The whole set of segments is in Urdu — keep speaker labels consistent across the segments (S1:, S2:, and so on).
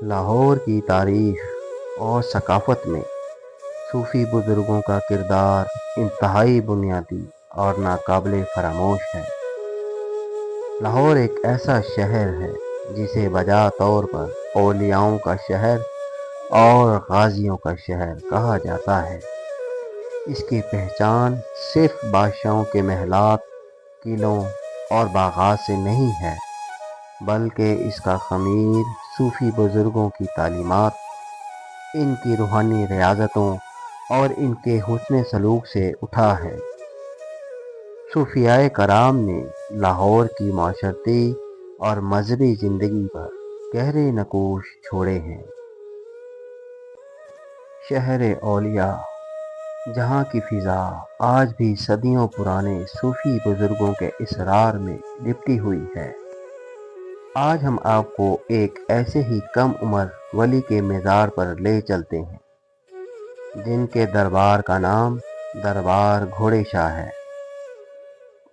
S1: لاہور کی تاریخ اور ثقافت میں صوفی بزرگوں کا کردار انتہائی بنیادی اور ناقابل فراموش ہے۔ لاہور ایک ایسا شہر ہے جسے بجا طور پر اولیاؤں کا شہر اور غازیوں کا شہر کہا جاتا ہے۔ اس کی پہچان صرف بادشاہوں کے محلات، قلعوں اور باغات سے نہیں ہے، بلکہ اس کا خمیر صوفی بزرگوں کی تعلیمات، ان کی روحانی ریاضتوں اور ان کے حسن سلوک سے اٹھا ہے۔ صوفیائے کرام نے لاہور کی معاشرتی اور مذہبی زندگی پر گہرے نقوش چھوڑے ہیں۔ شہر اولیاء، جہاں کی فضا آج بھی صدیوں پرانے صوفی بزرگوں کے اسرار میں لپٹی ہوئی ہے۔ آج ہم آپ کو ایک ایسے ہی کم عمر ولی کے مزار پر لے چلتے ہیں جن کے دربار کا نام دربار گھوڑے شاہ ہے۔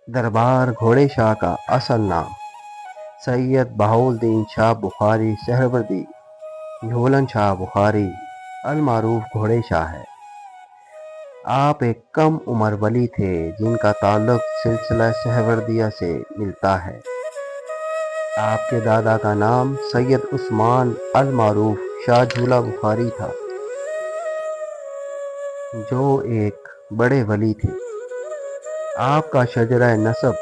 S1: دربار گھوڑے شاہ کا اصل نام سید بہاؤالدین شاہ بخاری سہروردی جھولن شاہ بخاری المعروف گھوڑے شاہ ہے۔ آپ ایک کم عمر ولی تھے جن کا تعلق سلسلہ سہروردیہ سے ملتا ہے۔ آپ کے دادا کا نام سید عثمان المعروف شاہ جھولا بخاری تھا، جو ایک بڑے ولی تھے۔ آپ کا شجرہ نسب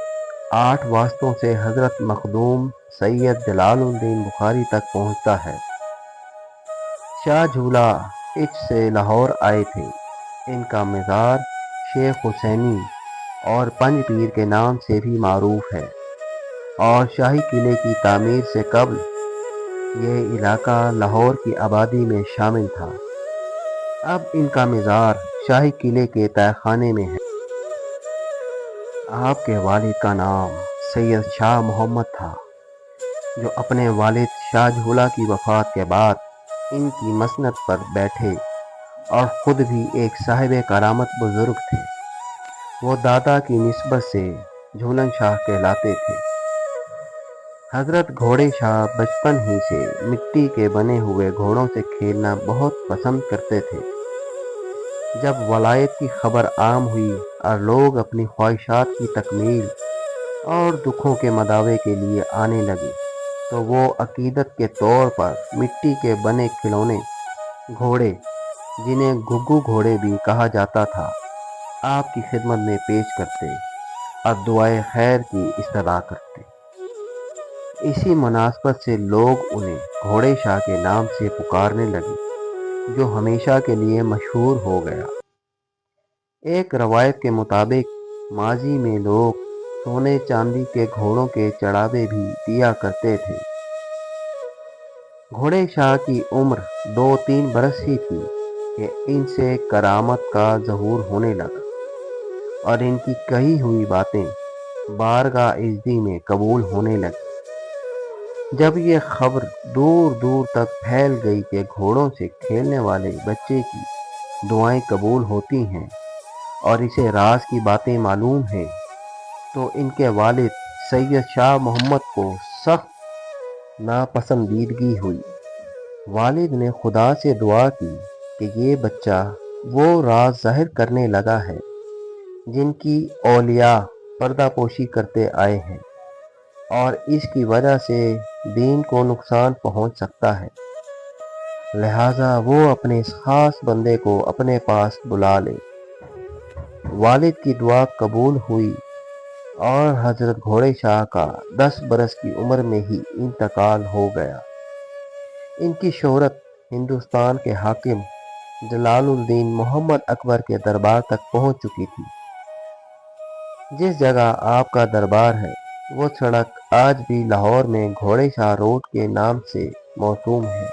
S1: 8 واسطوں سے حضرت مخدوم سید جلال الدین بخاری تک پہنچتا ہے۔ شاہ جھولا اچ سے لاہور آئے تھے۔ ان کا مزار شیخ حسینی اور پنج پیر کے نام سے بھی معروف ہے، اور شاہی قلعے کی تعمیر سے قبل یہ علاقہ لاہور کی آبادی میں شامل تھا۔ اب ان کا مزار شاہی قلعے کے تہہ خانے میں ہے۔ آپ کے والد کا نام سید شاہ محمد تھا، جو اپنے والد شاہ جھولا کی وفات کے بعد ان کی مسند پر بیٹھے اور خود بھی ایک صاحب کرامت بزرگ تھے۔ وہ دادا کی نسبت سے جھولن شاہ کہلاتے تھے۔ حضرت گھوڑے شاہ بچپن ہی سے مٹی کے بنے ہوئے گھوڑوں سے کھیلنا بہت پسند کرتے تھے۔ جب ولایت کی خبر عام ہوئی اور لوگ اپنی خواہشات کی تکمیل اور دکھوں کے مداوے کے لیے آنے لگے، تو وہ عقیدت کے طور پر مٹی کے بنے کھلونے گھوڑے، جنہیں گھگو گھوڑے بھی کہا جاتا تھا، آپ کی خدمت میں پیش کرتے اور دعائے خیر کی استدعا کرتے۔ اسی مناسبت سے لوگ انہیں گھوڑے شاہ کے نام سے پکارنے لگے، جو ہمیشہ کے لیے مشہور ہو گیا۔ ایک روایت کے مطابق ماضی میں لوگ سونے چاندی کے گھوڑوں کے چڑھاوے بھی دیا کرتے تھے۔ گھوڑے شاہ کی عمر 2-3 برس ہی تھی کہ ان سے کرامت کا ظہور ہونے لگا، اور ان کی کہی ہوئی باتیں بارگاہ عزتی میں قبول ہونے لگی۔ جب یہ خبر دور دور تک پھیل گئی کہ گھوڑوں سے کھیلنے والے بچے کی دعائیں قبول ہوتی ہیں اور اسے راز کی باتیں معلوم ہیں، تو ان کے والد سید شاہ محمد کو سخت ناپسندیدگی ہوئی۔ والد نے خدا سے دعا کی کہ یہ بچہ وہ راز ظاہر کرنے لگا ہے جن کی اولیاء پردہ پوشی کرتے آئے ہیں، اور اس کی وجہ سے دین کو نقصان پہنچ سکتا ہے، لہٰذا وہ اپنے اس خاص بندے کو اپنے پاس بلا لے۔ والد کی دعا قبول ہوئی اور حضرت گھوڑے شاہ کا 10 برس کی عمر میں ہی انتقال ہو گیا۔ ان کی شہرت ہندوستان کے حاکم جلال الدین محمد اکبر کے دربار تک پہنچ چکی تھی۔ جس جگہ آپ کا دربار ہے، وہ سڑک آج بھی لاہور میں گھوڑے شاہ روڈ کے نام سے موسوم ہے،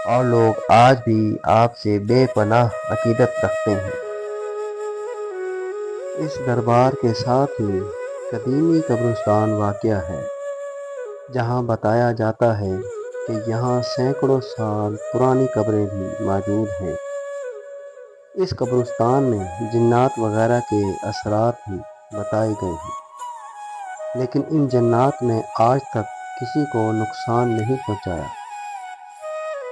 S1: اور لوگ آج بھی آپ سے بے پناہ عقیدت رکھتے ہیں۔ اس دربار کے ساتھ ہی قدیمی قبرستان واقع ہے، جہاں بتایا جاتا ہے کہ یہاں سینکڑوں سال پرانی قبریں بھی موجود ہیں۔ اس قبرستان میں جنات وغیرہ کے اثرات بھی بتائے گئے ہیں، لیکن ان جنات نے آج تک کسی کو نقصان نہیں پہنچایا۔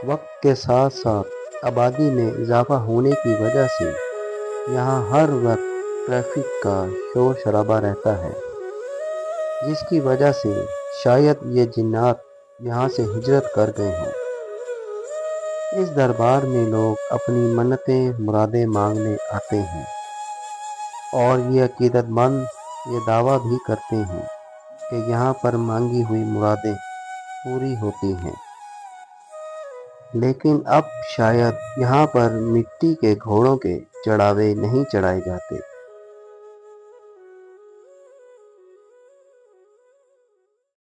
S1: وقت کے ساتھ ساتھ آبادی میں اضافہ ہونے کی وجہ سے یہاں ہر وقت ٹریفک کا شور شرابہ رہتا ہے، جس کی وجہ سے شاید یہ جنات یہاں سے ہجرت کر گئے ہوں۔ اس دربار میں لوگ اپنی منتیں مرادیں مانگنے آتے ہیں اور یہ عقیدت مند یہ دعویٰ بھی کرتے ہیں کہ یہاں پر مانگی ہوئی مرادیں پوری ہوتی ہیں۔ لیکن اب شاید یہاں پر مٹی کے گھوڑوں کے چڑھاوے نہیں چڑھائے جاتے،